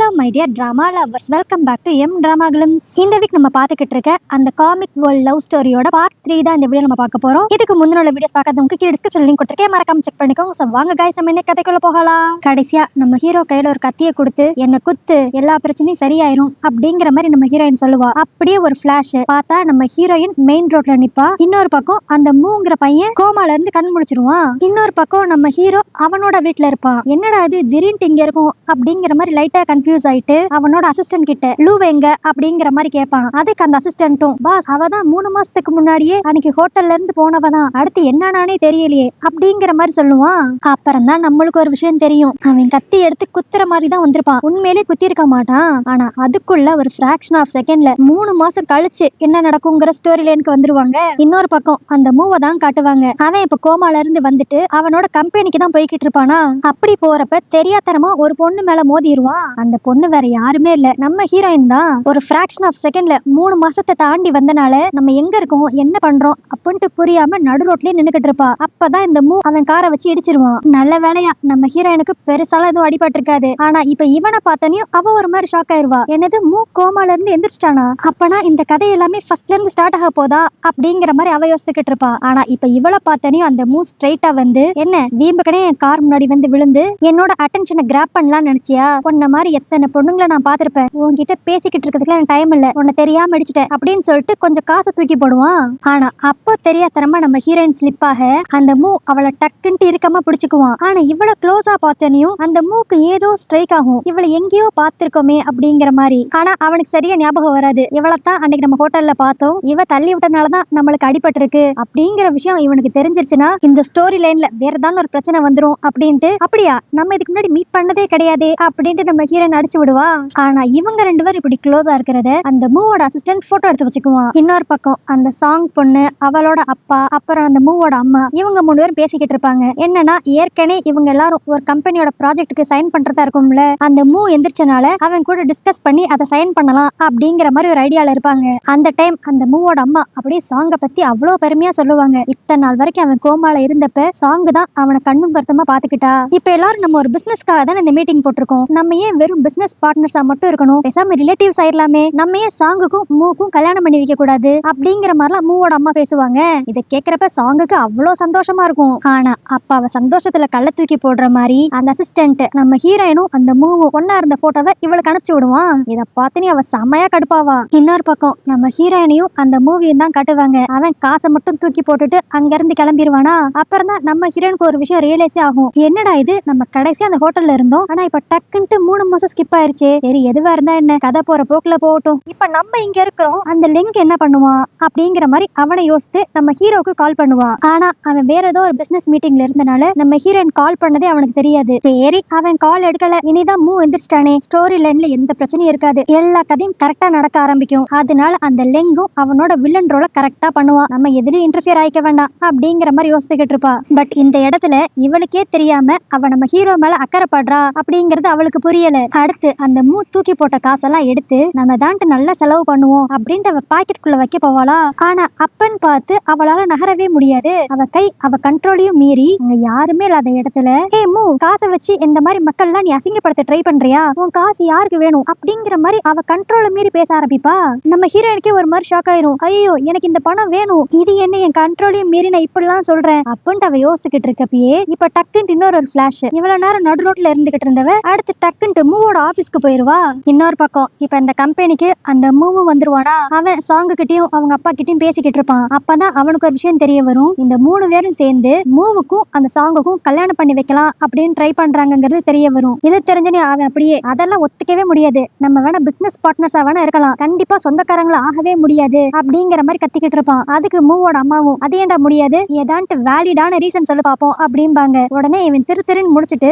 Hello my dear drama lovers, welcome back to M drama glimpse. இந்த week நம்ம பார்த்துக்கிட்டு இருக்க அந்த காமிக் வேர்ல்ட் லவ் ஸ்டோரியோட பார்ட் 3 தான் இந்த வீடியோ நம்ம பார்க்க போறோம். இதுக்கு முந்தின வீடியோஸ் பார்க்காதவங்க கீழே டிஸ்கிரிப்ஷன் லிங்க் கொடுத்துருக்கேன், மறக்காம செக் பண்ணிக்கோங்க. சோ வாங்க गाइस, நம்ம இன்னைக்கு கதைக்குள்ள போகலாம். கடைசியா நம்ம ஹீரோ கையில ஒரு கத்தியை கொடுத்து என்ன குத்து எல்லா பிரச்சனையும் சரியாயிரும் அப்படிங்கிற மாதிரி நம்ம ஹீரோயின் சொல்லுவா. அப்படியே ஒரு ஃபிளாஷ் பார்த்தா நம்ம ஹீரோயின் மெயின் ரோட்ல நிப்பா. இன்னொரு பக்கம் அந்த மூங்கிற பையன் கோமால இருந்து கண் முழிச்சிருவான். இன்னொரு பக்கம் நம்ம ஹீரோ அவனோட வீட்டுல இருப்பான். என்னடா இது திடீர்னு இங்க இருக்கும் அப்படிங்கிற மாதிரி லைட்டா கன்ஃபியூஸ் ஆயிட்டு அவனோட அசிஸ்டன்ட் கிட்ட லூ எங்க அப்படிங்கிற மாதிரி கேட்பான். அதுக்கு அந்த அசிஸ்டன்ட்டும், பாஸ் அவதான் 3 மாசத்துக்கு முன்னாடியே அன்னைக்கு ஹோட்டல்ல இருந்து போனவதான், அடுத்து என்னன்னானே தெரியலையே அப்படிங்கிற மாதிரி சொல்லுவான். அப்புறம் தான் நம்மளுக்கு ஒரு விஷயம் தெரியும். அவன் கத்தி எடுத்து குத்துற மாதிரி தான் வந்திருப்பான். உண்மையிலே குத்தி இருக்க மாட்டான். ஆனா அதுக்குள்ள ஒரு ஃபிராக்ஷன் ஆஃப் செகண்ட்ல 3 மாசம் கழிச்சு என்ன நடக்குங்கிற ஸ்டோரி லைனுக்கு வந்துருவாங்க. இன்னொரு பக்கம் அந்த மூவை தான் காட்டுவாங்க. அவன் இப்ப கோமால இருந்து வந்துட்டு அவனோட கம்பெனிக்கு தான் போய்கிட்டு இருப்பானா. அப்படி போறப்ப தெரியாதனமா ஒரு பொண்ணு மேல மோதிடுவான். அந்த பொண்ணு வேற யாருமே இல்ல, நம்ம ஹீரோயின் தான். ஒரு ஃபிராக்ஷன் ஆஃப் செகண்ட்ல 3 மாசத்தை தாண்டி வந்தனால நம்ம எங்க இருக்கோம் என்ன பண்றோம் அப்படின்ட்டு புரியாம நடு ரோட்லயே நின்னுகிட்டு இருப்பா. அப்பதான் இந்த மூ அவன் காரை வச்சு இடிச்சிருவான். நல்ல வேலையா நம்ம ஹீரோயினுக்கு பெருசால எதுவும் அடிபட்டு இருக்காது. ஆனா இப்ப இவனை பார்த்தனையும் அவ ஒரு மாதிரி ஷாக் ஆயிருவா. என்னது மூ கோமால இருந்து எந்திரிச்சிட்டானா, அப்பனா இந்த கதை எல்லாமே ஃபர்ஸ்ட்ல இருந்து ஸ்டார்ட் ஆக போதா அப்படிங்கிற மாதிரி அவ யோசிச்சுக்கிட்டு இருப்பா. ஆனா இப்ப இவளை பார்த்தனையும் அந்த மூ ஸ்ட்ரைட்டா வந்து, என்ன வீம்புக்கனே என் கார் முன்னாடி வந்து விழுந்து என்னோட அட்டென்ஷனை கிராப் பண்ணலாம்னு நினைச்சியா? உன்ன மாதிரி எத்தனை பொண்ணுங்களை நான் பார்த்திருப்பேன், உன்கிட்ட பேசிக்கிட்டு இருக்கிறதுக்கு எனக்கு டைம் இல்ல, உன்னை தெரியாம அடிச்சிட்டேன் அப்படின்னு சொல்லிட்டு கொஞ்சம் காசை தூக்கி போடுவான். ஆனா அப்போ தெரியாதனமா நம்ம ஹீரோயின் ஸ்லிப் ஆக அந்த மூ அவளை டக்குன்ட்டு இருக்கமா பிடிச்சுக்குவான். ஆனா இவ்வளவு க்ளோஸா பார்த்தனையும் அந்த மூக்கு ஏதோ ஸ்ட்ரைக் ஆகும், இவளை எங்கேயோ பார்த்திருக்கோமே அப்படிங்கிற மாதிரி. ஆனா அவனுக்கு சரியா ஞாபகம் வராது. இவளைத்தான் அன்னைக்கு நம்ம ஹோட்டல்ல பார்த்தோம், இவ தள்ளி விட்டனாலதான் நம்மளுக்கு அடிபட்டு இருக்கு அப்படிங்கிற விஷயம் இவனுக்கு தெரிஞ்சிருச்சுன்னா இந்த ஸ்டோரி லைன்ல வேற ஏதாவது ஒரு பிரச்சனை வந்துரும் அப்படின்ட்டு, அப்படியா நம்ம இதுக்கு முன்னாடி மீட் பண்ணதே கிடையாது அப்படின்ட்டு நம்ம ஹீரோயின் அடிச்சு விடுவா. ஆனா இவங்க 2 பேரும் இப்படி க்ளோஸா இருக்கிறத அந்த மூவோட அசிஸ்டன்ட் போட்டோ எடுத்து வச்சுக்குவான். இன்னொரு பக்கம் அந்த சாங் பொண்ணு, அவளோட அப்பா, அப்புறம் அந்த மூவோட அம்மா, இவங்க 3 பேரும் பேசிக்கிட்டு இருப்பாங்க. என்னன்னா ஏற்கனவே இவங்க எல்லாரும் ஒரு கம்பெனியோட ப்ராஜெக்ட்டுக்கு சைன் பண்றதா இருக்கும்ல, அந்த மூ எந்திரிச்சனால அவன் கூட டிஸ்கஸ் பண்ணி அதை சைன் பண்ணலாம் அப்படிங்கிற மாதிரி ஒரு ஐடியால இருப்பாங்க. அந்த டைம் அந்த மூவோட அம்மா அப்படியே சாங்கை பத்தி அவ்வளவு பெருமையா சொல்லுவாங்க. இத்தனை நாள் வரைக்கும் அவன் கோமால இருந்தப்ப சாங் தான் அவனை கண்ணும் கருத்துமா பாத்துக்கிட்டா. இப்ப எல்லாரும் நம்ம ஒரு பிசினஸ்க்காக தான் இந்த மீட்டிங் போட்டிருக்கோம், நம்ம ஏன் வெறும் பிசினஸ் பார்ட்னர்ஸா மட்டும் இருக்கணும், பேசாம ரிலேட்டிவ்ஸ் ஆயிரலாமே, நம்ம ஏன் சாங்குக்கும் மூக்கும் கல்யாணம் பண்ணி வைக்க கூடாது அப்படிங்கிற மாதிரிலாம் மூவோட அம்மா பேசுவாங்க. இதை கேட்கிறப்ப சாங்குக்கு அவ்வளவு சந்தோஷமா இருக்கும். ஆனா அப்ப அவ சந்தோஷத்துல கள்ள தூக்கி போடுற மாதிரி அந்த அசிஸ்டன்ட் நம்ம ஹீரோயினும் அந்த மூவும் ஒன்னா இருந்த போட்டோவை இவளுக்கு அனுப்பிச்சு விடுவான். இதை பார்த்து அவ செமையா கடுப்பாவா. இன்னொரு பக்கம் நம்ம ஹீரோயினையும் அந்த மூவியும் தான் காட்டுவாங்க. அவன் காசை மட்டும் தூக்கி போட்டுட்டு அங்க இருந்து கிளம்பிடுவானா. அப்புறம் தான் நம்ம ஹீரோயினுக்கு ஒரு விஷயம் ரியலைஸே ஆகும். என்னடா இது, நம்ம கடைசியா அந்த ஹோட்டல்ல இருந்தோம், ஆனா இப்ப டக்குன்ட்டு 3 மாசம் ஸ்கிப் ஆயிருச்சு. சரி எதுவா இருந்தா என்ன, கதை போற போக்குல போகட்டும், இப்ப நம்ம இங்க இருக்கிறோம், அந்த லிங்க் என்ன பண்ணுவான் அப்படிங்கிற மாதிரி அவனை யோசித்து நம்ம ஹீரோக்கு கால் பண்ணுவான். ஆனா அவன் வேற ஏதோ ஒரு பிசினஸ் மீட்டிங்ல இருந்தனால நம்ம ஹீரோயின் கால் பண்ணதே அவனுக்கு தெரியாது. சரி அவன் கால் எடுக்கல, இனிதான் மூ எந்திரிச்சிட்டானே, ஸ்டோரி லைன்ல எந்த பிரச்சனையும் இருக்காது, எல்லா கதையும் கரெக்டா நடக்க ஆரம்பிக்கும், அதனால அந்த லிங்கும் அவனோட வில்லன் ரோல கரெக்டா பண்ணுவான், நம்ம எதுலயும் இன்டர்ஃபியர் ஆயிக்க வேண்டாம் அப்படிங்கிற மாதிரி யோசிச்சுக்கிட்டு இருப்பா. பட் இந்த இடத்துல இவளுக்கே தெரியாம அவ நம்ம ஹீரோ மேல அக்கறைப்படுறா அப்படிங்கறது அவளுக்கு புரியல. அடுத்து அந்த மூ தூக்கி போட்ட காசெல்லாம் எடுத்து நம்ம தான்ட்டு நல்லா செலவு பண்ணுவோம் அப்படின்ட்டு அவ பாக்கெட்டுக்குள்ள வைக்க போவாளா. ஆனா அப்பன்னு பார்த்து அவளால நகரவே முடியாது. அவ கை அவ கண்ட்ரோலையும் மீறி அங்க யாருமே இல்லாத இடத்துல, ஏ மூ காசை வச்சு இந்த மாதிரி மக்கள் எல்லாம் நீ அசிங்கப்படுத்த ட்ரை பண்றியா, உன் காசு யாருக்கு வேணும் அப்படிங்கிற மாதிரி அவ கண்ட்ரோல மீறி பேச ஆரம்பிப்பா. நம்ம ஹீரோயினுக்கே ஒரு மாதிரி ஷாக் ஆயிரும். ஐயோ எனக்கு இந்த பணம் வேணும், இது என்ன என் கண்ட்ரோலையும் மீறி நான் இப்படிலாம் சொல்றேன் அப்படின்ட்டு அவ யோசிச்சுக்கிட்டு இருக்கப்பயே இப்ப டக்குன்ட்டு இன்னொரு ஒரு ஃபிளாஷ். இவ்வளவு நேரம் நடு ரோட்ல இருந்துகிட்டு இருந்தவ அடுத்து டக்குன்ட்டு மூவோட ஆபீஸ்க்கு போயிருவா. இன்னொரு பக்கம் இப்ப இந்த கம்பெனிக்கு அந்த மூவும் வந்துருவானா. அவன் சாங்கு கிட்டயும் அவங்க அப்பா கிட்டயும் பேசிக்கிட்டு இருப்பான். அப்பதான் அவனுக்கு ஒரு விஷயம் தெரிய வரும். இந்த 3 பேரும் சேர்ந்து மூவுக்கும் அந்த சாங்குக்கும் கல்யாணம் பண்ணி வைக்கலாம் அப்படின்னு ட்ரை பண்றாங்கிறது தெரிய வரும். இது தெரிஞ்சனே அவன் அப்படியே அதெல்லாம் ஒத்துக்கவே முடியாது, நம்ம வேணா பிசினஸ் பார்ட்னர்ஸா வேணா இருக்கலாம், கண்டிப்பா சொந்தக்காரங்கள ஆகவே முடியாது அப்படிங்கிற மாதிரி கத்திக்கிட்டு இருப்பான். அதுக்கு மூவோட அம்மாவும் அதேண்டா முடியாது, ஏதான்ட்டு வேலிடான ரீசன் சொல்லு பாப்போம் அப்படிம்பாங்க. உடனே இவன் திருன்னு முடிச்சுட்டு,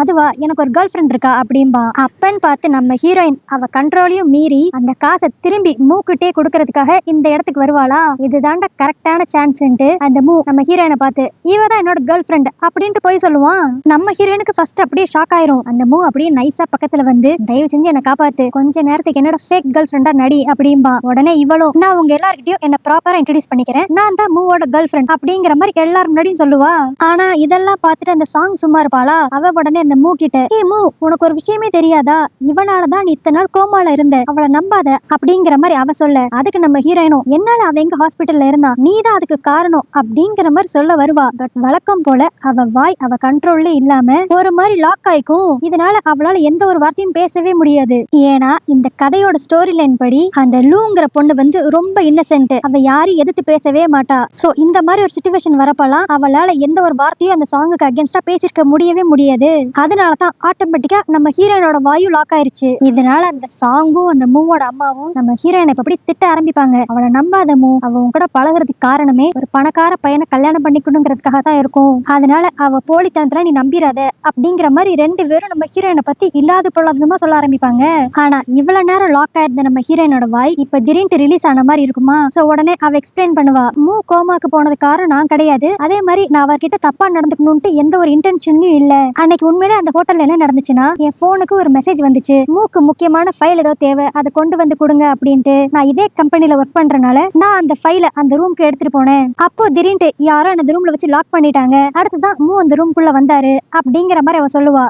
அதுவா எனக்கு ஒரு கேர்ள் ஃப்ரெண்ட் இருக்கா அப்படிம்பா. அப்பன்னு பார்த்து நம்ம ஹீரோயின் அவ கண்ட்ரோலையும் மீறி அந்த காசை திரும்பி மூக்கிட்டே கொடுக்கறதுக்காக இந்த இடத்துக்கு வருவாளா. இதுதான்டா கரெக்டான சான்ஸ்ன்ட்டு அந்த மூ நம்ம ஹீரோயினை பார்த்து, இவதான் என்னோட கேர்ள் ஃப்ரெண்ட் அப்படின்ட்டு போய் சொல்லுவான். நம்ம ஹீரோயினுக்கு ஃபர்ஸ்ட் அப்படியே ஷாக் ஆயிரும். அந்த மூ அப்படியே நைஸா பக்கத்துல வந்து, தயவு செஞ்சு என்ன காப்பாத்து, கொஞ்ச நேரத்துக்கு என்னோட ஃபேக் கேர்ள் ஃப்ரெண்டா நடி அப்படிம்பா. உடனே இவளும், நான் உங்க எல்லார்கிட்டயும் என்ன ப்ராப்பரா இன்ட்ரோடியூஸ் பண்ணிக்கிறேன், நான் தான் மூவோட கேர்ள் ஃப்ரெண்ட் அப்படிங்கிற மாதிரி எல்லாரும் முன்னாடியும் சொல்லுவா. ஆனா இதெல்லாம் பார்த்துட்டு அந்த சாங் சும்மா இருப்பாளா. அவ உடனே அந்த மூ கிட்ட, ஏ மூ உனக்கு ஒரு விஷயமே தெரியாது, தெரியாதா, இவனாலதான் நீ இத்தனை நாள் கோமால இருந்த, அவளை நம்பாத அப்படிங்கிற மாதிரி அவ சொல்ல, அதுக்கு நம்ம ஹீரோயினும் என்னால அவ எங்க ஹாஸ்பிட்டல்ல இருந்தா, நீதான் அதுக்கு காரணம் அப்படிங்கிற மாதிரி சொல்ல வருவா. பட் வழக்கம் போல அவ வாய் அவ கண்ட்ரோல்ல இல்லாம ஒரு மாதிரி லாக் ஆயிக்கும். இதனால அவளால எந்த ஒரு வார்த்தையும் பேசவே முடியாது. ஏன்னா இந்த கதையோட ஸ்டோரி லைன் படி அந்த லூங்கிற பொண்ணு வந்து ரொம்ப இன்னசென்ட், அவ யாரையும் எதிர்த்து பேசவே மாட்டா. சோ இந்த மாதிரி ஒரு சிச்சுவேஷன் வரப்பலாம் அவளால எந்த ஒரு வார்த்தையும் அந்த சாங்குக்கு அகேன்ஸ்டா பேசிருக்க முடியவே முடியாது. அதனாலதான் ஆட்டோமேட்டிக்கா நம்ம ஹீரோயினோட வாயு லாக் ஆயிருச்சு. இதனால அந்த சாங்கும் அந்த மூவோட அம்மாவும் நம்ம ஹீரோயினை எப்படி திட்ட ஆரம்பிப்பாங்க. அவளை நம்பாத மூ, அவ கூட பழகுறதுக்கு காரணமே ஒரு பணக்கார பையனை கல்யாணம் பண்ணிக்கணுங்கிறதுக்காக தான் இருக்கும். அதனால அவ போலித்தனத்துல நீ நம்பிராத அப்படிங்கிற மாதிரி ரெண்டு பேரும் நம்ம ஹீரோயினை பத்தி இல்லாத பொல்லாதமா சொல்ல ஆரம்பிப்பாங்க. ஆனா இவ்வளவு நேரம் லாக் ஆயிருந்த நம்ம ஹீரோயினோட வாய் இப்ப திடீர்னு ரிலீஸ் ஆன மாதிரி இருக்குமா. சோ உடனே அவ எக்ஸ்பிளைன் பண்ணுவா, மூ கோமாக்கு போனது காரணம் நான் கிடையாது, அதே மாதிரி நான் அவர்கிட்ட தப்பா நடந்துக்கணும்ட்டு எந்த ஒரு இன்டென்ஷனும் இல்ல. அன்னைக்கு உண்மையிலே அந்த ஹோட்டல்ல என்ன நடந்துச்சுன்னா, என் போனுக்கு ஒரு மெசேஜ் வந்துச்சு, மூக்கு முக்கியமான ஃபைல் ஏதோ தேவை, அதை கொண்டு வந்து கொடுங்க அப்படின்ட்டு. நான் இதே கம்பெனில ஒர்க் பண்றனால நான் அந்த ஃபைலை அந்த ரூம்க்கு எடுத்துட்டு போனேன். அப்போ திடீர்னு யாரோ அந்த ரூம்ல வச்சு லாக் பண்ணிட்டாங்க. அடுத்துதான் மூ அந்த ரூம்குள்ள வந்தாரு அப்படிங்கிற மாதிரி அவ சொல்லுவா.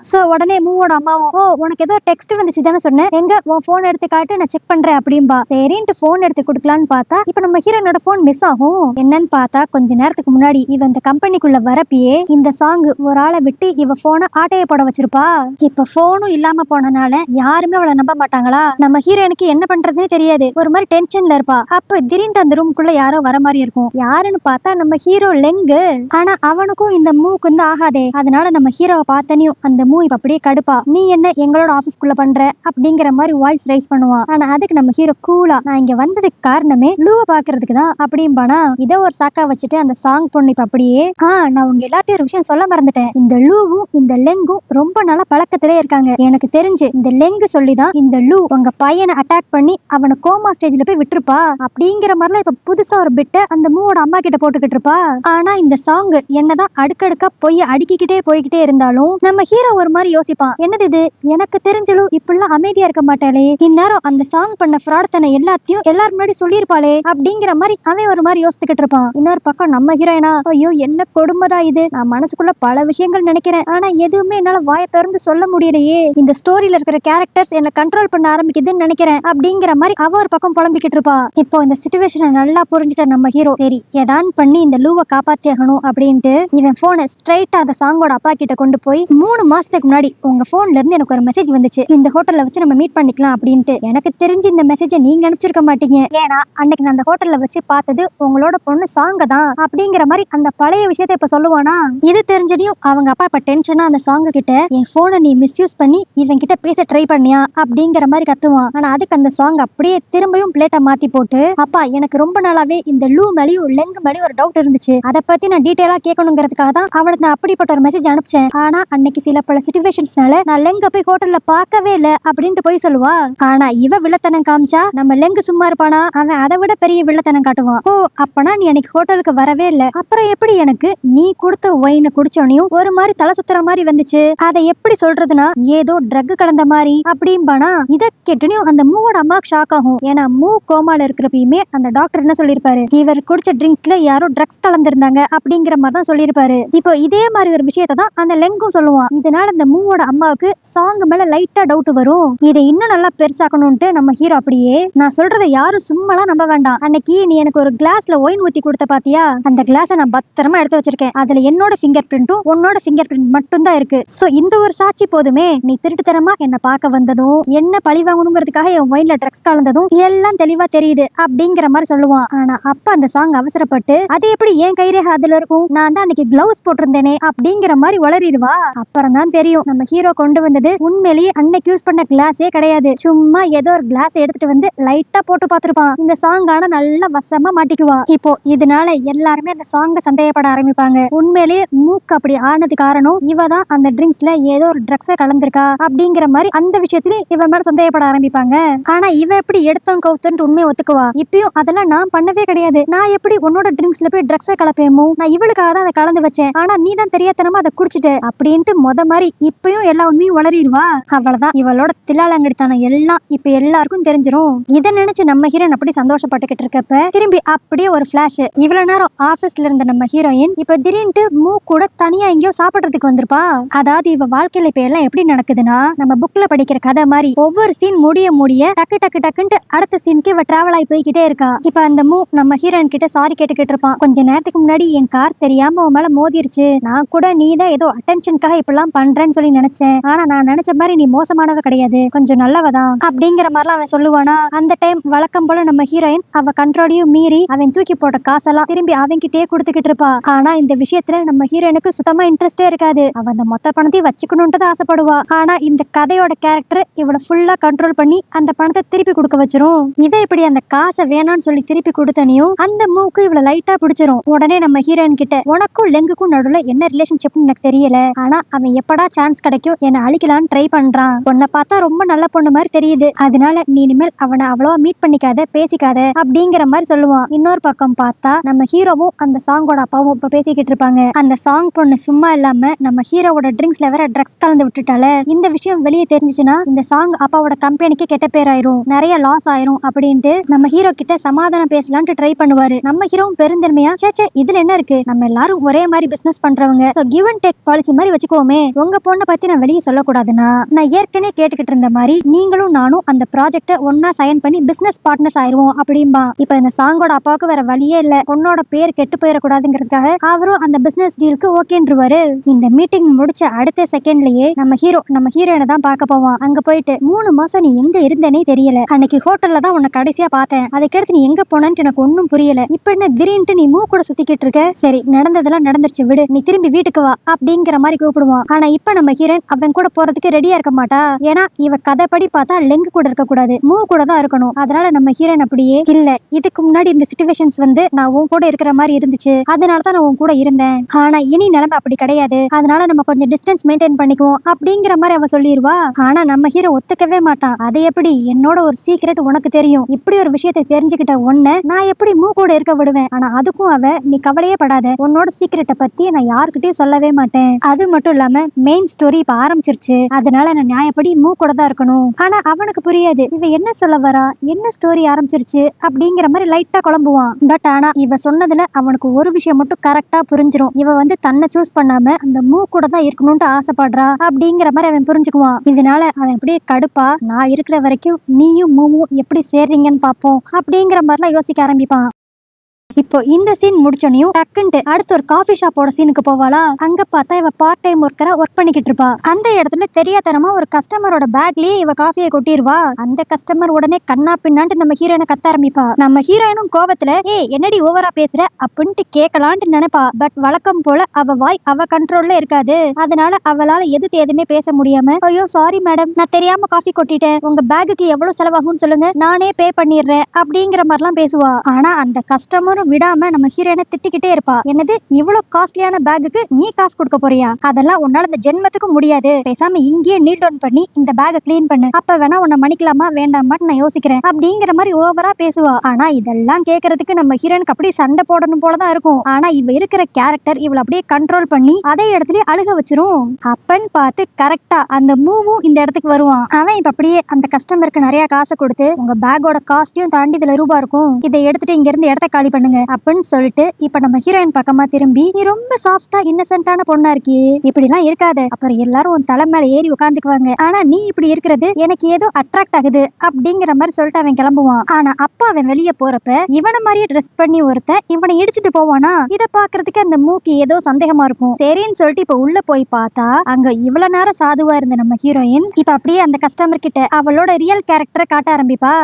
சோ உடனே மூவோட அம்மாவும், ஓ உனக்கு ஏதோ டெக்ஸ்ட் வந்துச்சு தானே சொன்னேன், எங்க உன் போன் எடுத்து காட்டு நான் செக் பண்றேன் அப்படின்பா. சரின்ட்டு போன் எடுத்து கொடுக்கலான்னு பார்த்தா இப்ப நம்ம ஹீரோனோட போன் மிஸ் ஆகும். என்னன்னு பார்த்தா கொஞ்ச நேரத்துக்கு முன்னாடி இவ இந்த கம்பெனிக்குள்ள வரப்பியே இந்த சாங் ஒரு ஆளை விட்டு இவ போனை ஆட்டைய போட வச்சிருப்பா. இப்ப போனும் இல்லாம போனனால யாருமே அவளை நம்ப மாட்டாங்களா. நம்ம ஹீரோனுக்கு என்ன பண்றதுன்னே தெரியாது, ஒரு மாதிரி டென்ஷன்ல இருப்பா. அப்ப திடீர்னு அந்த ரூம்குள்ள யாரோ வர மாதிரி இருக்கும். யாருன்னு பார்த்தா நம்ம ஹீரோ லெங்கு. ஆனா அவனுக்கும் இந்த மூக்கு வந்து ஆகாதே. அதனால நம்ம ஹீரோவை பார்த்தனையும் அந்த மூ இப்ப அப்படியே கடுப்பா, நீ என்ன எங்களோட ஆபீஸ்க்குள்ள பண்ற அப்படிங்கிற மாதிரி வாய்ஸ் ரைஸ் பண்ணுவான். ஆனா அதுக்கு நம்ம ஹீரோ கூலா, நான் இங்க வந்ததுக்கு காரணமே லூவை பாக்குறதுக்கு தான் அப்படிம்பானா. இதை ஒரு சாக்கா வச்சுட்டு அந்த சாங் பொண்ணு இப்ப அப்படியே, நான் உங்க எல்லாத்தையும் ஒரு விஷயம் சொல்ல மறந்துட்டேன், இந்த லூவும் இந்த லெங்கும் ரொம்ப நாளா பழக்கத்திலே இருக்காங்க. எனக்கு தெரிஞ்சு இந்த லெங்கு சொல்லிதான் இந்த லூ உங்க பையனை அட்டாக் பண்ணி அவனை கோமா ஸ்டேஜ்ல போய் விட்டுருப்பா அப்படிங்கிற மாதிரிலாம் இப்ப புதுசா ஒரு பிட்ட அந்த மூவோட அம்மா கிட்ட போட்டுக்கிட்டு இருப்பா. ஆனா இந்த சாங் என்னதான் அடுக்கடுக்கா போய் அடுக்கிக்கிட்டே போய்கிட்டே இருந்தாலும் நம்ம ஹீரோ ஒரு மாதிரி யோசிப்பான், என்னது இது, எனக்கு தெரிஞ்சலும் இப்படிலாம் அமைதியா இருக்க மாட்டாளே, இந்நேரம் அந்த சாங் பண்ண ஃப்ராட்தனை எல்லாத்தையும் எல்லாரும் முன்னாடி சொல்லியிருப்பாளே அப்படிங்கிற மாதிரி அவன் ஒரு மாதிரி யோசிச்சுக்கிட்டு இருப்பான். இன்னொரு பக்கம் நம்ம ஹீரோயினா, ஐயோ என்ன கொடுமைடா இது, நான் மனசுக்குள்ள பல விஷயங்கள் நினைக்கிறேன், ஆனா எதுவுமே என்னால வாயை திறந்து சொல்ல முடியலையே, இந்த ஸ்டோரியில இருக்கிற கேரக்டர்ஸ் என்ன கண்ட்ரோல் பண்ண ஆரம்பிக்குதுன்னு நினைக்கிறேன் அப்படிங்கிற மாதிரி அவ ஒரு பக்கம் புலம்பிக்கிட்டு இருப்பா. இப்போ இந்த சிச்சுவேஷனை நல்லா புரிஞ்சுட்ட நம்ம ஹீரோ, சரி எதான் பண்ணி இந்த லூவை காப்பாத்தியாகணும் அப்படின்ட்டு இவன் போனை ஸ்ட்ரைட்டா அந்த சாங்கோட அப்பா கிட்ட கொண்டு போய், 3 மாசத்துக்கு முன்னாடி உங்க போன்ல இருந்து எனக்கு ஒரு மெசேஜ் வந்துச்சு, இந்த ஹோட்டல்ல வச்சு நம்ம மீட் பண்ணிக்கலாம் அப்படின்ட்டு. எனக்கு தெரிஞ்சு இந்த மெசேஜை நீங்க நினைச்சிருக்க மாட்டீங்க, ஏன்னா அன்னைக்கு நான் அந்த ஹோட்டல்ல வச்சு பார்த்தது உங்களோட பொண்ணு சாங்க தான் அப்படிங்கிற மாதிரி அந்த பழைய விஷயத்தை இப்ப சொல்லுவானா. இது தெரிஞ்சதையும் அவங்க அப்பா இப்ப டென்ஷனா அந்த சாங்க கிட்ட, என் போனை நீ மிஸ்யூஸ் பண்ணி இவன் கிட்ட பேச ட்ரை பண்ணியா அப்படிங்கிற மாதிரி கத்துவான். ஆனா அதுக்கு அந்த சாங் அப்படியே திரும்பியும் பிளேட்டை மாத்தி போட்டு, அப்பா எனக்கு ரொம்ப நாளாவே இந்த லூ மேலேயும் லெங்கு மேலேயும் ஒரு டவுட் இருந்துச்சு, அதை பத்தி நான் டீட்டெயிலா கேட்கணுங்கிறதுக்காக தான் அவளுக்கு நான் அப்படிப்பட்ட ஒரு மெசேஜ் அனுப்பிச்சேன். ஆனா அன்னைக்கு சில பல சிச்சுவேஷன்ஸ்னால நான் லெங்க போய் ஹோட்டல்ல பார்க்கவே இல்ல அப்படின்ட்டு போய் சொல்லுவா. ஆனா இவ வில்லத்தனம் காமிச்சா நம்ம லெங்கு சும்மா இருப்பானா, அவன் அதை விட பெரிய வில்லத்தனம் காட்டுவான். ஓ அப்பனா நீ அன்னைக்கு ஹோட்டலுக்கு வரவே இல்ல, அப்புறம் எப்படி எனக்கு நீ கொடுத்த ஒயினை குடிச்சோனையும் ஒரு மாதிரி தலை சுத்துற மாதிரி வந்துச்சு, அதை எப்படி சொல்றதுன்னா ஏதோ ட்ரக் கலந்த மாதிரி அப்படிம்பானா. இதை கேட்டுனையும் அந்த மூவோட அம்மாக்கு ஷாக் ஆகும். ஏன்னா மூ கோமால இருக்கிறப்பயுமே அந்த டாக்டர் என்ன சொல்லியிருப்பாரு, இவர் குடிச்ச ட்ரிங்க்ஸ்ல யாரோ ட்ரக்ஸ் கலந்துருந்தாங்க அப்படிங்கிற மாதிரி தான் சொல்லியிருப்பாரு. இப்போ இதே மாதிரி ஒரு விஷயத்தை தான் அந்த லெங்கும் சொல்லுவான். இதனால அந்த மூவோட அம்மாவுக்கு சாங் மேல லைட்டா டவுட் வரும். இதை இன்னும் நல்லா பெருசாக்கணும்ட்டு நம்ம ஹீரோ அப்படியே, நான் சொல்றதை யாரும் சும்மாலாம் நம்ப வேண்டாம், அன்னைக்கு நீ எனக்கு ஒரு கிளாஸ்ல ஒயின் ஊத்தி கொடுத்த பாத்தியா, அந்த கிளாஸை நான் பத்திரமா எடுத்து வச்சிருக்கேன், அதுல என்னோட ஃபிங்கர் பிரிண்ட்டும் உன்னோட ஃபிங்கர் பிரிண்ட் மட்டும் தான் இருக்கு. சோ இந்த ஒரு சாட்சி போதுமே, நீ திருட்டுத்தனமா என்ன பார்க்க வந்ததும் என்ன பழி வாங்கணுங்கிறதுக்காக என் ஒயின்ல ட்ரக்ஸ் கலந்ததும் எல்லாம் தெளிவா தெரியுது அப்படிங்கிற மாதிரி சொல்லுவான். ஆனா அப்ப அந்த சாங் அவசரப்பட்டு, அது எப்படி என் கைரேகை அதுல இருக்கும், நான் தான் அன்னைக்கு கிளவுஸ் போட்டிருந்தேனே அப்படிங்கிற மாதிரி வளரிடுவா. அப்புறம் தான் தெரியும் நம்ம ஹீரோ கொண்டு வந்தது உண்மையிலேயே அன்னைக்கு யூஸ் பண்ண கிளாஸே கிடையாது, சும்மா ஏதோ ஒரு கிளாஸ் எடுத்துட்டு வந்து லைட்டா போட்டு பார்த்திருப்பான். இந்த சாங் ஆனா நல்லா வசமா மாட்டிக்குவா. இப்போ இதனால எல்லாருமே அந்த சாங்க சந்தேகப்பட ஆரம்பிப்பாங்க. உண்மையிலேயே மூக்கு அப்படி ஆனது காரணம் இவ தான் அந்த ட்ரிங்க்ஸ்ல ஏதோ ஒரு ட்ரக்ஸை கலந்திருக்கா அப்படிங்கிற மாதிரி அந்த விஷயத்துல இவ மேல சந்தேகப்பட ஆரம்பிப்பாங்க. ஆனா இவ எப்படி எடுத்தோம் கவுத்துன்னு உண்மையை ஒத்துக்குவா. இப்பயும் அதெல்லாம் நான் பண்ணவே கிடையாது, நான் எப்படி உன்னோட ட்ரிங்க்ஸ்ல போய் ட்ரக்ஸை கலப்பேமோ, நான் இவளுக்காக தான் அதை கலந்து வச்சேன், ஆனா நீ தான் தெரியாதனமா அதை குடிச்சிட்ட அப்படின்ட்டு மொத மாதிரி மாதிரி இப்பயும் எல்லா உண்மையும் வளரிடுவா. அவ்வளவுதான், இவளோட தில்லாலங்கடித்தனம் எல்லாம் இப்ப எல்லாருக்கும் தெரிஞ்சிரும். இதை நினைச்சு நம்ம ஹீரோயின் அப்படி சந்தோஷப்பட்டுக்கிட்டு இருக்கப்ப திரும்பி அப்படியே ஒரு பிளாஷ். இவ்வளவு நேரம் ஆபீஸ்ல இருந்த நம்ம ஹீரோயின் இப்ப திடீர்னு மூ கூட தனியா எங்கேயோ சாப்பிடுறதுக்கு வந்திருப்பா. அதாவது இவ வாழ்க்கையில இப்ப எல்லாம் எப்படி நடக்குதுன்னா, நம்ம புக்ல படிக்கிற கதை மாதிரி ஒவ்வொரு சீன் முடிய டக்கு டக்கு டக்குன்ட்டு அடுத்த சீனுக்கு இவ டிராவல் ஆகி போய்கிட்டே இருக்கா. இப்ப அந்த மூ நம்ம ஹீரோயின் கிட்ட சாரி கேட்டுக்கிட்டு இருப்பான். கொஞ்ச நேரத்துக்கு முன்னாடி என் கார் தெரியாம உன் மேல மோதிருச்சு, நான் கூட நீ தான் ஏதோ அட்டென்ஷனுக்காக இப்பெல்லாம் பண்றேன்னு சொல்லி நினைச்சேன். ஆனா நான் நினைச்ச மாதிரி நீ மோசமானவ கிடையாது, கொஞ்சம் நல்லவதான் அப்படிங்கிற மாதிரிலாம் அவன் சொல்லுவானா. அந்த டைம் வழக்கம் போல நம்ம ஹீரோயின் அவ கண்ட்ரோலையும் மீறி அவன் தூக்கி போட்ட காசெல்லாம் திரும்பி அவன்கிட்டயே கொடுத்துக்கிட்டு இருப்பா. ஆனா இந்த விஷயத்துல நம்ம ஹீரோயினுக்கு சுத்தமா இன்ட்ரெஸ்டே இருக்காது. அவ அந்த மொத்த பணத்தையும் வச்சுக்கணும்னு ஆசைப்படுவா. ஆனா இந்த கதையோட கேரக்டர் இவளை ஃபுல்லா கண்ட்ரோல் பண்ணி அந்த பணத்தை திருப்பி கொடுக்க வச்சிரும். இதை இப்படி அந்த காசை வேணாம்னு சொல்லி திருப்பி கொடுத்தனையும் அந்த மூக்கு இவளை லைட்டா பிடிச்சிரும். உடனே நம்ம ஹீரோயின் கிட்ட உனக்கும் லெங்குக்கும் நடுவுல என்ன ரிலேஷன்ஷிப்னு எனக்கு தெரியல, ஆனா அவன் எப்படா சான்ஸ் கிடைக்கும் என்ன அழிக்கலான்னு ட்ரை பண்றான். உன்னை பார்த்தா ரொம்ப நல்ல பொண்ணு மாதிரி தெரியுது, அதனால நீ இனிமேல் அவனை அவ்வளவா மீட் பண்ணிக்காத, பேசிக்காத அப்படிங்கிற மாதிரி சொல்லுவான். இன்னொரு பக்கம் பார்த்தா நம்ம ஹீரோவும் அந்த சாங்கோட அப்பாவும் இப்ப பேசிக்கிட்டு இருப்பாங்க. அந்த சாங் பொண்ணு சும்மா இல்லாம நம்ம ஹீரோவோட ட்ரிங்க்ஸ்ல வேற ட்ரக்ஸ் கலந்து விட்டுட்டால. இந்த விஷயம் வெளியே தெரிஞ்சுச்சுன்னா இந்த சாங் அப்பாவோட கம்பெனிக்கு கெட்ட பேர் ஆயிரும், நிறைய லாஸ் ஆயிரும் அப்படின்ட்டு நம்ம ஹீரோ கிட்ட சமாதானம் பேசலான்ட்டு ட்ரை பண்ணுவாரு. நம்ம ஹீரோவும் பெருந்தன்மையா சேச்சே இதுல என்ன இருக்கு, நம்ம எல்லாரும் ஒரே மாதிரி பிசினஸ் பண்றவங்க, கிவ் அண்ட் டேக் பாலிசி மாதிரி வச்சுக்கோமே, உங்க பொண்ணை பத்தி நான் வெளியே சொல்லக்கூடாதுன்னா நான் ஏற்கனவே கேட்டுக்கிட்டு இருந்த மாதிரி நீங்களும் நானும் அந்த ப்ராஜெக்ட ஒன்னா சைன் பண்ணி பிசினஸ் பார்ட்னர்ஸ் ஆயிருவோம் அப்படின்பா. இப்ப இந்த சாங்கோட அப்பாவுக்கு வேற வழியே இல்ல, பொண்ணோட பேர் கெட்டு போயிடக்கூடாதுங்கிறதுக்காக அவரும் அந்த பிசினஸ் டீலுக்கு ஓகேன்றுவாரு. இந்த மீட்டிங் முடிச்ச அடுத்த செகண்ட்லயே நம்ம ஹீரோயினை தான் பார்க்க போவான். அங்க போயிட்டு 3 மாசம் நீ எங்க இருந்தேனே தெரியல, அன்னைக்கு ஹோட்டல்ல தான் உன்னை கடைசியா பார்த்தேன், அதுக்கடுத்து நீ எங்க போனன்னு எனக்கு ஒன்னும் புரியல, இப்ப என்ன திடீர்னு நீ மூ கூட சுத்திக்கிட்டு இருக்க, சரி நடந்ததெல்லாம் நடந்துருச்சு விடு, நீ திரும்பி வீட்டுக்கு வா அப்படிங்கிற மாதிரி கூப்பிடுவான். ஆனா இப்ப நம்ம ஹீரோயின் அவன் கூட போறதுக்கு ரெடியா இருக்க மாட்டா. ஏன்னா இவ கதைப்படி பார்த்தா லெங்கு கூட இருக்க கூடாது, மூ கூட தான் இருக்கணும். அதனால நம்ம ஹீரோயின் அப்படியே இல்ல, இதுக்கு முன்னாடி இந்த சிச்சுவேஷன்ஸ் வந்து நான் உன் கூட இருக்கிற மாதிரி இருந்துச்சு, அதனாலதான் நான் உன் கூட இருந்தேன், ஆனா இனி நிலைமை அப்படி கிடையாது, அதனால நம்ம கொஞ்சம் டிஸ்டன்ஸ் மெயின்டைன் பண்ணிக்குவோம் அப்படிங்கிற மாதிரி அவ சொல்லிடுவா. ஆனா நம்ம ஹீரோ ஒத்துக்கவே மாட்டான். அது எப்படி, என்னோட ஒரு சீக்ரெட் உனக்கு தெரியும், இப்படி ஒரு விஷயத்தை தெரிஞ்சுக்கிட்ட உன்னை நான் எப்படி மூ கூட இருக்க விடுவேன், ஆனா அதுக்கும் அவ நீ கவலையே படாத, உன்னோட சீக்ரெட்டை பத்தி நான் யாருக்கிட்டையும் சொல்லவே மாட்டேன், அது மட்டும் இல்லாம மெயின் ஸ்டோரி இப்ப ஆரம்பிச்சிருச்சு, அதனால நான் நியாயப்படி மூ கூட தான் இருக்கணும். ஆனா அவனுக்கு புரியாது இவ என்ன சொல்ல வரா, என்ன ஸ்டோரி ஆரம்பிச்சிருச்சு அப்படிங்கிற மாதிரி லைட்டா குழம்புவான். பட் ஆனா இவ சொன்னதுல அவனுக்கு ஒரு விஷயம் மட்டும் கரெக்டா புரிஞ்சிரும், இவ வந்து தன்னை சூஸ் பண்ணாம அந்த மூ கூட தான் இருக்கணும்னு ஆசைப்படுறா அப்படிங்கிற மாதிரி அவன் புரிஞ்சுக்குவான். இதனால அவன் அப்படியே கடுப்பா நான் இருக்கிற வரைக்கும் நீயும் மூவும் எப்படி சேர்றீங்கன்னு பாப்போம் அப்படிங்கிற மாதிரிலாம் யோசிக்க ஆரம்பிப்பான். இப்போ இந்த சீன் முடிச்சோனையும் டக்குன்ட்டு அடுத்து ஒரு காஃபி ஷாப்போட சீனுக்கு போவாளா. அங்க பார்த்தா இவ பார்ட் டைம் ஒர்க்கரா ஒர்க் பண்ணிக்கிட்டு இருப்பா. அந்த இடத்துல தெரியாதனமா ஒரு கஸ்டமரோட பேக்லயே இவ காஃபியை கொட்டிடுவா. அந்த கஸ்டமர் உடனே கண்ணா பின்னான்ட்டு நம்ம ஹீரோயினை கத்த ஆரம்பிப்பா. நம்ம ஹீரோயினும் கோவத்துல என்னடி ஓவரா பேசுற அப்படின்ட்டு கேட்கலான்ட்டு நினைப்பா. பட் வழக்கம் போல அவ வாய் அவ கண்ட்ரோல்ல இருக்காது. அதனால அவளால எதுவுமே பேச முடியாம ஐயோ சாரி மேடம், நான் தெரியாம காஃபி கொட்டிட்டேன், உங்க பேக்குக்கு எவ்வளவு செலவாகும்னு சொல்லுங்க, நானே பே பண்ணிடுறேன் அப்படிங்கிற மாதிரிலாம் பேசுவா. ஆனா அந்த கஸ்டமர் விடாம நம்ம ஹீரோயினை திட்டிக்கிட்டே இருப்பா. என்னது இவ்வளவு காஸ்ட்லியான பேக்குக்கு நீ காசு கொடுக்க போறியா, அதெல்லாம் உன்னால இந்த ஜென்மத்துக்கு முடியாது, பேசாம இங்கேயே நீல் டவுன் பண்ணி இந்த பேக்கை கிளீன் பண்ணு, அப்ப வேணா உன்னை மன்னிக்கலாமா வேண்டாமான்னு நான் யோசிக்கிறேன் அப்படிங்கிற மாதிரி ஓவரா பேசுவா. ஆனா இதெல்லாம் கேட்கறதுக்கு நம்ம ஹீரோயினுக்கு அப்படியே சண்டை போடணும் போலதான் இருக்கும். ஆனா இவ இருக்கிற கேரக்டர் இவளை அப்படியே கண்ட்ரோல் பண்ணி அதே இடத்துல அழுக வச்சிரும். அப்பன்னு பார்த்து கரெக்டா அந்த மூவும் இந்த இடத்துக்கு வருவான். அவன் இப்ப அப்படியே அந்த கஸ்டமருக்கு நிறைய காசை கொடுத்து உங்க பேக்கோட காஸ்டையும் தாண்டி இதுல ரூபா இருக்கும், இதை எடுத்துட்டு இங்க இருந்து இடத்த காலி பண்ணுங்க அப்படின்னு சொல்லிட்டு இப்ப நம்ம ஹீரோயின் பக்கமா திரும்பி நீ ரொம்ப சாஃப்டா இன்னசென்ட்டான பொண்ணா இருக்கியே, இப்படி எல்லாம் இருக்காத, அப்புறம் எல்லாரும் உன் தலை மேல ஏறி உட்காந்துக்குவாங்க, ஆனா நீ இப்படி இருக்கிறது எனக்கு ஏதோ அட்ராக்ட் ஆகுது அப்படிங்கிற மாதிரி சொல்லிட்டு அவன் கிளம்புவான். ஆனா அப்ப அவன் வெளியே போறப்ப இவனை மாதிரியே ட்ரெஸ் பண்ணி ஒருத்தன் இவனை இடிச்சிட்டு போவானா. இதை பாக்குறதுக்கு அந்த மூக்கு ஏதோ சந்தேகமா இருக்கும். சரின்னு சொல்லிட்டு இப்ப உள்ள போய் பார்த்தா அங்க இவ்வளவு நேரம் சாதுவா இருந்த நம்ம ஹீரோயின் இப்ப அப்படியே அந்த கஸ்டமர் கிட்ட அவளோட ரியல் கேரக்டரை காட்ட ஆரம்பிப்பா.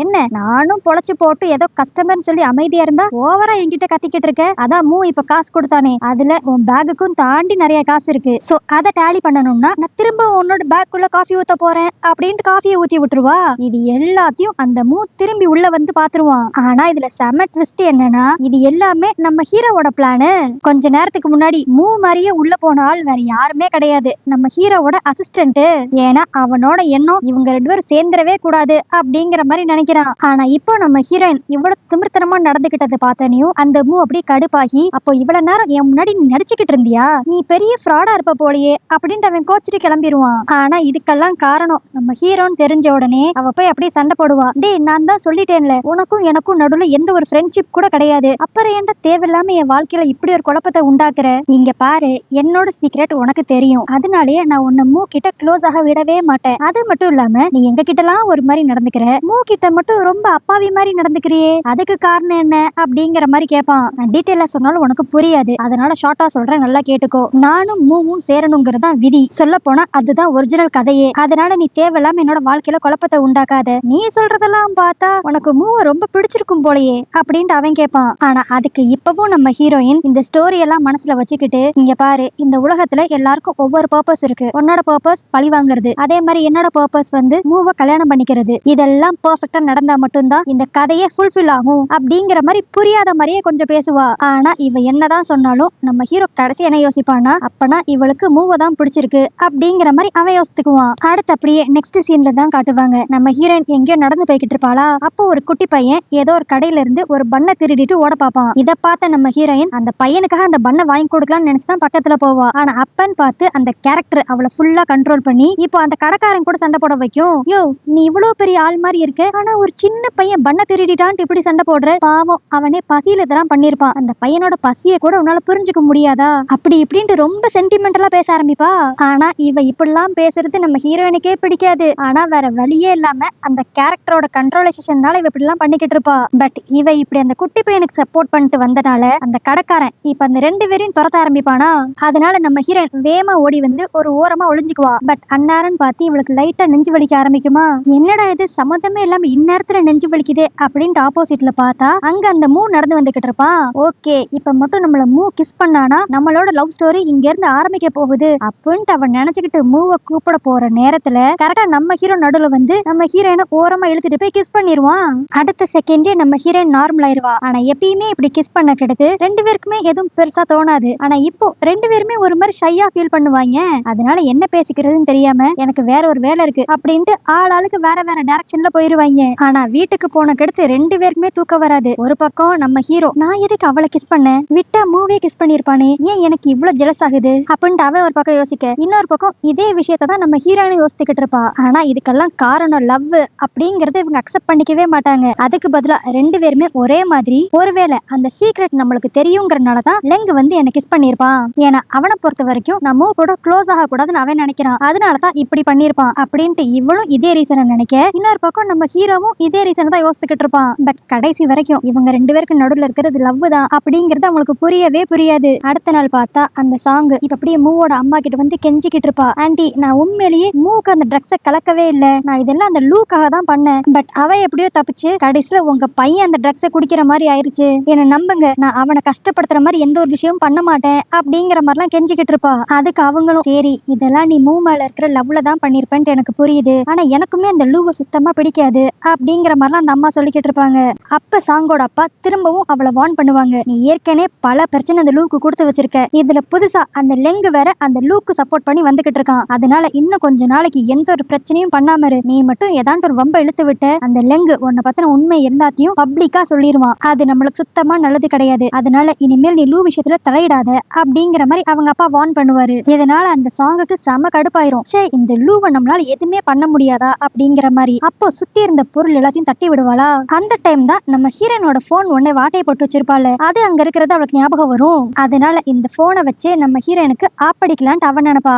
என்ன நானும் பொழைச்சு போட்டு ஏதோ கஸ்டமர்னு சொல்லி அமைதியா இருந்தா ஓவரா என்கிட்ட கத்திக்கிட்டு இருக்க, அதான் மூ இப்ப காசு கொடுத்தானே அதுல உன் பேக்குக்கும் தாண்டி நிறைய காசு இருக்கு, சோ அதை டேலி பண்ணணும்னா நான் திரும்ப உன்னோட பேக்குள்ள காஃபி ஊத்த போறேன் அப்படின்ட்டு காஃபியை ஊத்தி விட்டுருவா. இது எல்லாத்தையும் அந்த மூ திரும்பி உள்ள வந்து பாத்துருவான். ஆனா இதுல செம ட்விஸ்ட் என்னன்னா இது எல்லாமே நம்ம ஹீரோவோட பிளானு. கொஞ்ச நேரத்துக்கு முன்னாடி மூ மாதிரியே உள்ள போன ஆள் வேற யாருமே கிடையாது, நம்ம ஹீரோவோட அசிஸ்டன்ட். ஏன்னா அவனோட எண்ணம் இவங்க 2 பேரும் சேர்ந்துடவே கூடாது அப்படிங்கிற மாதிரி நினைக்கிறான். ஆனா இப்போ நம்ம ஹீரோயின் இவ்வளவு திமிர்த்தனமா நடந்துகிட்டதுல இருக்கிறத பார்த்தனையும் அந்த மூ அப்படியே கடுப்பாகி, அப்போ இவ்வளவு நேரம் என் முன்னாடி நீ நடிச்சுக்கிட்டு இருந்தியா, நீ பெரிய ஃப்ராடா இருப்ப போலயே அப்படின்ட்டு அவன் கோச்சிட்டு கிளம்பிடுவான். ஆனா இதுக்கெல்லாம் காரணம் நம்ம ஹீரோன்னு தெரிஞ்ச உடனே அவ போய் அப்படியே சண்டை போடுவா. டேய், நான் தான் சொல்லிட்டேன்ல, உனக்கும் எனக்கும் நடுவுல எந்த ஒரு ஃப்ரெண்ட்ஷிப் கூட கிடையாது, அப்புறம் ஏன்டா தேவையில்லாம என் வாழ்க்கையில இப்படி ஒரு குழப்பத்தை உண்டாக்குற? இங்க பாரு, என்னோட சீக்ரெட் உனக்கு தெரியும், அதனாலேயே நான் உன்னை மூ கிட்ட க்ளோஸ் ஆக விடவே மாட்டேன். அது மட்டும் இல்லாம நீ எங்க கிட்டலாம் ஒரு மாதிரி நடந்துக்கிற, மூ கிட்ட மட்டும் ரொம்ப அப்பாவி மாதிரி நடந்துக்கிறியே, அதுக்கு காரணம் என்ன அப்படிங்கிற மாதிரி கேட்பான். நான் டீட்டெயிலா சொன்னாலும் உனக்கு புரியாது, அதனால ஷார்ட்டா சொல்றேன், நல்லா கேட்டுக்கோ. நானும் மூவும் சேரணுங்கிறதா விதி, சொல்ல போனா அதுதான் ஒரிஜினல் கதையே. அதனால நீ தேவையில்லாம என்னோட வாழ்க்கையில குழப்பத்தை உண்டாக்காத. நீ சொல்றதெல்லாம் பார்த்தா உனக்கு மூவ ரொம்ப பிடிச்சிருக்கும் போலயே அப்படின்ட்டு அவன் கேட்பான். ஆனா அதுக்கு இப்பவும் நம்ம ஹீரோயின் இந்த ஸ்டோரி எல்லாம் மனசுல வச்சுக்கிட்டு, இங்க பாரு, இந்த உலகத்துல எல்லாருக்கும் ஒவ்வொரு பர்பஸ் இருக்கு. உன்னோட பர்பஸ் பழி வாங்குறது, அதே மாதிரி என்னோட பர்பஸ் வந்து மூவ கல்யாணம் பண்ணிக்கிறது. இதெல்லாம் பெர்ஃபெக்ட்டா நடந்தா மட்டும்தான் இந்த கதையே ஃபுல்ஃபில் ஆகும் அப்படிங்கிற மாதிரி புரியாத மாதிரியே கொஞ்சம் பேசுவா. ஆனா இவ என்னதான் சொன்னாலும் நம்ம ஹீரோ கடைசி என்ன யோசிப்பானா, அப்பனா இவளுக்கு மூவ தான் பிடிச்சிருக்கு அப்படிங்கிற மாதிரி அவன் யோசித்துக்குவான். அடுத்து அப்படியே நெக்ஸ்ட் சீன்ல தான் காட்டுவாங்க, நம்ம ஹீரோயின் எங்கேயோ நடந்து போய்கிட்டு இருப்பாளா, அப்போ ஒரு குட்டி பையன் ஏதோ ஒரு கடையில இருந்து ஒரு பண்ணை திருடிட்டு ஓட பாப்பான். இத பார்த்த நம்ம ஹீரோயின் அந்த பையனுக்காக அந்த பண்ணை வாங்கி கொடுக்கலாம்னு நினைச்சுதான் பக்கத்துல போவா. ஆனா அப்பன்னு பார்த்து அந்த கேரக்டர் அவளை ஃபுல்லா கண்ட்ரோல் பண்ணி இப்போ அந்த கடைக்காரன் கூட சண்டை போட வைக்கும். யோ, நீ இவ்வளவு பெரிய ஆள் மாதிரி இருக்க, ஆனா ஒரு சின்ன பையன் பண்ணை திருடிட்டான் இப்படி சண்டை போடுற, பாவம் அவனே பசியில இதெல்லாம் பண்ணிருப்பான், அந்த பையனோட பசியை கூட உன்னால புரிஞ்சுக்க முடியாதா, அப்படி இப்படின்ட்டு ரொம்ப சென்டிமெண்டலா பேச ஆரம்பிப்பா. ஆனா இவ இப்படிலாம் பேசுறது நம்ம ஹீரோயினுக்கே பிடிக்காது. ஆனா வேற வழியே இல்லாம அந்த கேரக்டரோட கண்ட்ரோலைசேஷனால இவ இப்படிலாம் பண்ணிக்கிட்டு இருப்பா. பட் இவ இப்படி அந்த குட்டி பையனுக்கு சப்போர்ட் பண்ணிட்டு வந்தனால அந்த கடைக்காரன் இப்ப அந்த ரெண்டு பேரையும் துரத்த ஆரம்பிப்பானா. அதனால நம்ம ஹீரோயின் வேகமா ஓடி வந்து ஒரு ஓரமா ஒளிஞ்சுக்குவா. பட் அந்நேரம் பார்த்து இவளுக்கு லைட்டா நெஞ்சு வலிக்க ஆரம்பிக்குமா. என்னடா இது, சம்மந்தமே இல்லாம இந்நேரத்துல நெஞ்சு வலிக்குது அப்படின்ட்டு ஆப்போசிட்ல பார்த்தா அங்க அந்த மூ நடந்து வந்துகிட்டு இருப்பான். ஓகே, இப்ப மட்டும் நம்மள மூ கிஸ் பண்ணானா நம்மளோட லவ் ஸ்டோரி இங்க இருந்து ஆரம்பிக்க போகுது அப்படின்ட்டு அவன் நினைச்சுக்கிட்டு மூவ கூப்பிட போற நேரத்துல கரெக்டா நம்ம ஹீரோ நடுவுல வந்து நம்ம ஹீரோயினை ஓரமா இழுத்துட்டு போய் கிஸ் பண்ணிடுவான். அடுத்த செகண்டே நம்ம ஹீரோயின் நார்மல் ஆயிருவா. ஆனா எப்பயுமே இப்படி கிஸ் பண்ண கிடைத்து ரெண்டு பேருக்குமே எதுவும் பெருசா தோணாது. ஆனா இப்போ ரெண்டு பேருமே ஒரு மாதிரி ஷையா ஃபீல் பண்ணுவாங்க. அதனால என்ன பேசிக்கிறதுன்னு தெரியாம எனக்கு வேற ஒரு வேலை இருக்கு அப்படின்ட்டு ஆளாளுக்கு வேற வேற டைரக்ஷன்ல போயிருவாங்க. ஆனா வீட்டுக்கு போன கெடுத்து ரெண்டு பேருக்குமே தூக்கம் வராது. ஒரு பக்கம் நம்ம ஹீரோ, நான் எதுக்கு அவளை கிஸ் பண்ண, விட்டா மூவே கிஸ் பண்ணிருப்பானே, ஏன் எனக்கு இவ்வளவு ஜெலஸ் ஆகுது அப்படின்ட்டு அவன் ஒரு பக்கம் யோசிக்க, இன்னொரு பக்கம் இதே விஷயத்தை தான் நம்ம ஹீரோயினும் யோசிச்சுக்கிட்டு இருப்பா. ஆனா இதுக்கெல்லாம் காரணம் லவ் அப்படிங்கறத இவங்க அக்செப்ட் பண்ணிக்கவே மாட்டாங்க. அதுக்கு பதிலா ரெண்டு பேருமே ஒரே மாதிரி, ஒருவேளை அந்த சீக்ரெட் நம்மளுக்கு தெரியுங்கிறனாலதான் லெங் வந்து என்ன கிஸ் பண்ணிருப்பான், ஏன்னா அவனை பொறுத்த வரைக்கும் நம்ம கூட க்ளோஸ் ஆக கூடாதுன்னு அவன் நினைக்கிறான், அதனாலதான் இப்படி பண்ணிருப்பான் அப்படின்ட்டு இவளும் இதே ரீசனை நினைக்க, இன்னொரு பக்கம் நம்ம ஹீரோவும் இதே ரீசனை தான் யோசிச்சுக்கிட்டு இருப்பான். பட் கடைசி வரைக்கும் இவங்க ரெண்டு பேருக்கு நடுவுல இருக்கிறது லவ் தான் அப்படிங்கறது அவங்களுக்கு புரியவே புரியாது. அடுத்த நாள் பார்த்தா அந்த சாங் இப்ப அப்படியே மூவோட அம்மா கிட்ட வந்து கெஞ்சிக்கிட்டு இருப்பா. ஆண்டி, நான் உண்மையிலேயே மூக்கு அந்த ட்ரக்ஸை கலக்கவே இல்லை, நான் இதெல்லாம் அந்த லூக்காக தான் பண்ணேன், பட் அவ எப்படியோ தப்பிச்சு கடைசியில உங்க பையன் அந்த ட்ரக்ஸை குடிக்கிற மாதிரி ஆயிருச்சு, என்ன நம்புங்க, நான் அவனை கஷ்டப்படுத்துற மாதிரி எந்த ஒரு விஷயமும் பண்ண மாட்டேன் அப்படிங்கிற மாதிரிலாம் கெஞ்சிக்கிட்டு இருப்பா. அதுக்கு அவங்களும், சரி இதெல்லாம் நீ மூ மேல இருக்கிற லவ்ல தான் பண்ணிருப்பேன்ட்டு எனக்கு புரியுது, ஆனா எனக்குமே அந்த லூவை சுத்தமா பிடிக்காது அப்படிங்கிற மாதிரிலாம் அந்த அம்மா சொல்லிக்கிட்டு இருப்பாங்க. அப்ப சாங்கோட அப்பா திரும்பவும் அவளை வார்ன் பண்ணுவாங்க, நீ ஏற்கனவே பல பிரச்சனை அந்த லூக்கு கொடுத்து வச்சிருக்க, இதுல புதுசா அந்த லெங்கு வேற அந்த லூக்கு சப்போர்ட் பண்ணி வந்துகிட்டு இருக்கான், அதனால இன்னும் கொஞ்ச நாளைக்கு எந்த ஒரு பிரச்சனையும் பண்ணாம இரு, நீ மட்டும் ஏதாண்டு ஒரு வம்ப இழுத்து விட்ட அந்த லெங்கு உன்னை பத்தின உண்மை எல்லாத்தையும் பப்ளிக்கா சொல்லிடுவான், அது நம்மளுக்கு சுத்தமா நல்லது கிடையாது, அதனால இனிமேல் நீ லூ விஷயத்துல தலையிடாத அப்படிங்கிற மாதிரி அவங்க அப்பா வார்ன் பண்ணுவாரு. இதனால அந்த சாங்குக்கு செம கடுப்பாயிரும், சே இந்த லூவை நம்மளால எதுவுமே பண்ண முடியாதா அப்படிங்கிற மாதிரி. அப்போ சுத்தி இருந்த பொருள் எல்லாத்தையும் தட்டி விடுவாளா, அந்த டைம் தான் நம்ம ஹீரோனோட போன் ஒன்னே வாட்டையை போட்டு வச்சிருப்பாள், அது அங்க இருக்கிறது அவளுக்கு ஞாபகம் வரும். அதனால இந்த போனை வச்சு நம்ம ஹீரோனுக்கு ஆப்படிக்கலான்ட்டு அவன் நினைப்பா.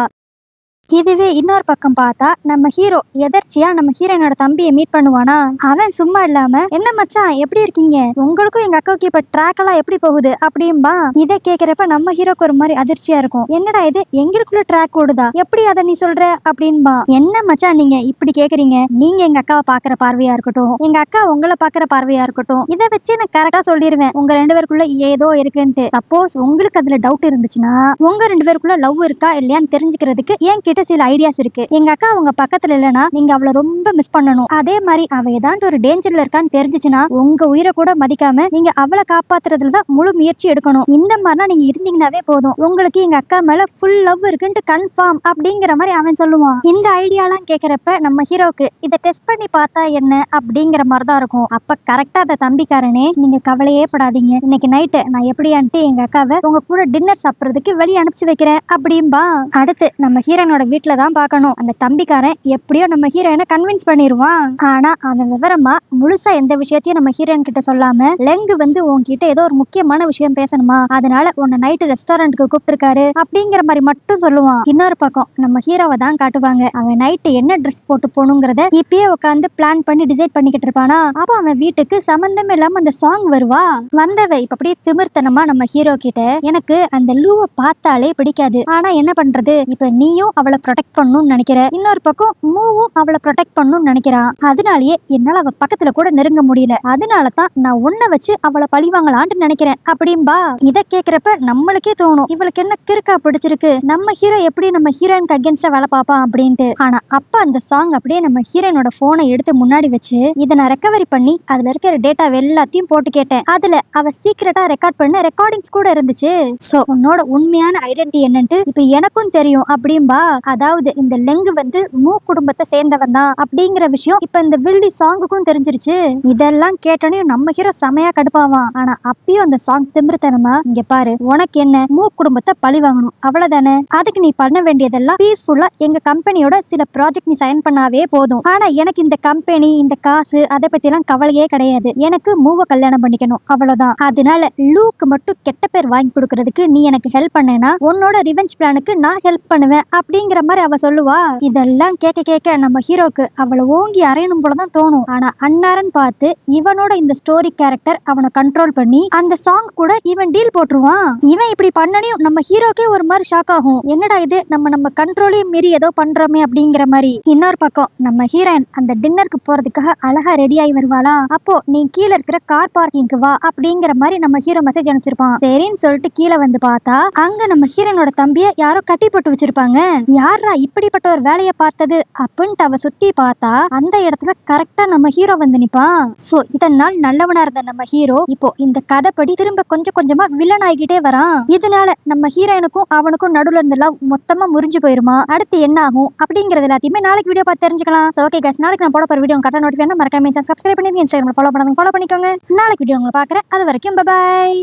இதுவே இன்னொரு பக்கம் பார்த்தா நம்ம ஹீரோ எதர்ச்சியா நம்ம ஹீரோனோட தம்பியை மீட் பண்ணுவானா. அவன் சும்மா இல்லாம, என்ன மச்சான் எப்படி இருக்கீங்க, உங்களுக்கும் எங்க அக்காவுக்கு இப்ப ட்ராக் எல்லாம் எப்படி போகுது அப்படின்பா. இதை கேக்குறப்ப நம்ம ஹீரோக்கு ஒரு மாதிரி அதிர்ச்சியா இருக்கும், என்னடா இது எங்களுக்குள்ள ட்ராக் ஓடுதா, எப்படி அதை நீ சொல்ற அப்படின்பா. என்ன மச்சான் நீங்க இப்படி கேக்குறீங்க, நீங்க எங்க அக்காவை பாக்குற பார்வையா இருக்கட்டும், எங்க அக்கா உங்களை பாக்குற பார்வையா இருக்கட்டும், இதை வச்சு நான் கரெக்டா சொல்லிடுவேன் உங்க ரெண்டு பேருக்குள்ள ஏதோ இருக்குன்ட்டு. சப்போஸ் உங்களுக்கு அதுல டவுட் இருந்துச்சுன்னா, உங்க ரெண்டு பேருக்குள்ள லவ் இருக்கா இல்லையான்னு தெரிஞ்சுக்கிறதுக்கு என் என்கிட்ட சில ஐடியாஸ் இருக்கு. எங்க அக்கா உங்க பக்கத்துல இல்லனா நீங்க அவளை ரொம்ப மிஸ் பண்ணணும். அதே மாதிரி அவ ஏதாண்டு ஒரு டேஞ்சர்ல இருக்கான்னு தெரிஞ்சுச்சுன்னா உங்க உயிரை கூட மதிக்காம நீங்க அவளை காப்பாத்துறதுல தான் முழு முயற்சி எடுக்கணும். இந்த மாதிரினா நீங்க இருந்தீங்கன்னாவே போதும், உங்களுக்கு எங்க அக்கா மேல ஃபுல் லவ் இருக்குன்ட்டு கன்ஃபார்ம் அப்படிங்கிற மாதிரி அவன் சொல்லுவான். இந்த ஐடியாலாம் கேக்குறப்ப நம்ம ஹீரோக்கு இதை டெஸ்ட் பண்ணி பார்த்தா என்ன அப்படிங்கிற மாதிரி தான் இருக்கும். அப்ப கரெக்டா அந்த தம்பிக்காரனே, நீங்க கவலையே படாதீங்க, இன்னைக்கு நைட்டு நான் எப்படியான்ட்டு எங்க அக்காவை உங்க கூட டின்னர் சாப்பிடுறதுக்கு வெளியே அனுப்பிச்சு வைக்கிறேன் அப்படின்பா. அடுத்து நம்ம ஹீரோனோட வீட்டுல தான் பார்க்கணும். அந்த தம்பிக்காரன் எப்படியோ நம்ம ஹீரோயினை கன்வின்ஸ் பண்ணிடுவான். ஆனா அவன் விவரமா முழுசா எந்த விஷயத்தையும் நம்ம ஹீரோயின் கிட்ட சொல்லாம, லெங்கு வந்து உன்கிட்ட ஏதோ ஒரு முக்கியமான விஷயம் பேசணுமா, அதனால உன்னை நைட்டு ரெஸ்டாரண்ட்டுக்கு கூப்பிட்டுருக்காரு அப்படிங்கிற மாதிரி மட்டும் சொல்லுவான். இன்னொரு பக்கம் நம்ம ஹீரோவை தான் காட்டுவாங்க. அவன் நைட்டு என்ன ட்ரெஸ் போட்டு போகணுங்கிறத இப்பயே உட்காந்து பிளான் பண்ணி டிசைட் பண்ணிக்கிட்டு இருப்பானா. அப்போ அவன் வீட்டுக்கு சம்பந்தம் இல்லாம அந்த சாங் வருவா. வந்தவ இப்ப அப்படியே திமிர்த்தனமா நம்ம ஹீரோ கிட்ட, எனக்கு அந்த லூவை பார்த்தாலே பிடிக்காது, ஆனா என்ன பண்றது, இப்ப நீயும் அவளை ப்ரொடெக்ட் பண்ணணும்னு நினைக்கிற, இன்னொரு பக்கம் மூவும் அவளை ப்ரொடெக்ட் பண்ணணும்னு நினைக்கிறான், அதனாலயே என்னால அவ பக்கத்துல கூட நெருங்க முடியல, அதனாலதான் நான் உன்னை வச்சு அவளை பழிவாங்கலான்னு நினைக்கிறேன் அப்படின்பா. இதை கேக்குறப்ப நம்மளுக்கே தோணும், இவளுக்கு என்ன கிறுக்கா பிடிச்சிருக்கு, நம்ம ஹீரோ எப்படி நம்ம ஹீரோயினுக்கு அகேன்ஸ்டா வேலை பார்ப்பான் அப்படின்ட்டு. ஆனா அப்ப அந்த சாங் அப்படியே நம்ம ஹீரோயினோட போனை எடுத்து முன்னாடி வச்சு, இதை நான் ரெக்கவரி பண்ணி அதுல இருக்கிற டேட்டா எல்லாத்தையும் போட்டு கேட்டேன், அதுல அவ சீக்கிரட்டா ரெக்கார்ட் பண்ண ரெக்கார்டிங்ஸ் கூட இருந்துச்சு. சோ உன்னோட உண்மையான ஐடென்டிட்டி என்னன்ட்டு இப்ப எனக்கும் தெரியும் அப்படின்பா. அதாவது இந்த லெங்கு வந்து மூ குடும்பத்தை சேர்ந்தவன் தான் அப்படிங்கிற விஷயம் இப்ப இந்த வில்லி சாங்குக்கும் தெரிஞ்சிருச்சு. இதெல்லாம் கேட்டோன்னே நம்ம ஹீரோ செமையா கடுப்பாவான். ஆனா அப்பயும் அந்த சாங் திமிருத்தனமா, இங்க பாரு, உனக்கு என்ன, மூ குடும்பத்தை பழி வாங்கணும் அவ்வளவுதானே, அதுக்கு நீ பண்ண வேண்டியதெல்லாம் பீஸ்ஃபுல்லா எங்க கம்பெனியோட சில ப்ராஜெக்ட் நீ சைன் பண்ணாவே போதும், ஆனா எனக்கு இந்த கம்பெனி இந்த காசு அதை பத்தி எல்லாம் கவலையே கிடையாது, எனக்கு மூவ கல்யாணம் பண்ணிக்கணும் அவ்வளவுதான், அதனால லூக்கு மட்டும் கெட்ட பேர் வாங்கி கொடுக்கறதுக்கு நீ எனக்கு ஹெல்ப் பண்ணேனா உன்னோட ரிவெஞ்ச் பிளானுக்கு நான் ஹெல்ப் பண்ணுவேன் அப்படிங்கிற மாதிரி அவ சொல்லுவா. இதெல்லாம் கேட்க கேட்க நம்ம ஹீரோக்கு அவளை ஓங்கி அறையணும் போலதான் தோணும். ஆனா அன்னாரன் பார்த்து இவனோட இந்த ஸ்டோரி கேரக்டர் அவனை கண்ட்ரோல் பண்ணி அந்த சாங் கூட இவன் டீல் போட்டுருவான். இவன் இப்படி பண்ணனையும் நம்ம ஹீரோக்கே ஒரு மாதிரி ஷாக் ஆகும், என்னடா இது, நம்ம கண்ட்ரோலையும் மீறி ஏதோ பண்றோமே அப்படிங்கிற மாதிரி. இன்னொரு பக்கம் நம்ம ஹீரோயின் அந்த டின்னருக்கு போறதுக்காக அழகா ரெடி ஆகி வருவாளா. அப்போ நீ கீழே இருக்கிற கார் பார்க்கிங்க்கு வா அப்படிங்கிற மாதிரி நம்ம ஹீரோ மெசேஜ் அனுப்பிச்சிருப்பான். சரின்னு சொல்லிட்டு கீழே வந்து பார்த்தா அங்க நம்ம ஹீரோனோட தம்பிய யாரோ கட்டி போட்டு வச்சிருப்பாங்க. யாரா இப்படிப்பட்ட ஒரு வேலையை பார்த்தது அப்படின்ட்டு அவ சுத்தி பார்த்தா அந்த இடத்துல கரெக்டா நம்ம ஹீரோ வந்து நிப்பான். சோ இதனால் நல்லவனா இருந்த நம்ம ஹீரோ இப்போ இந்த கதைப்படி திரும்ப கொஞ்சம் கொஞ்சமா வில்லன் ஆகிட்டே வரான். இதனால நம்ம ஹீரோயினுக்கும் அவனுக்கும் நடுவுல இருந்த லவ் மொத்தமா முறிஞ்சு போயிருமா, அடுத்து என்ன ஆகும் அப்படிங்கறது எல்லாத்தையுமே நாளைக்கு வீடியோ பார்த்து தெரிஞ்சுக்கலாம். சோ ஓகே गाइस, நாளைக்கு நான் போட போற வீடியோ கரெக்டா நோட்டிஃபிகேஷன் மறக்காம சப்ஸ்கிரைப் பண்ணி இன்ஸ்டாகிராம்ல ஃபாலோ பண்ணுங்க. நாளைக்கு வீடியோ உங்களை பார்க்குறேன். அது வரைக்கும் பை.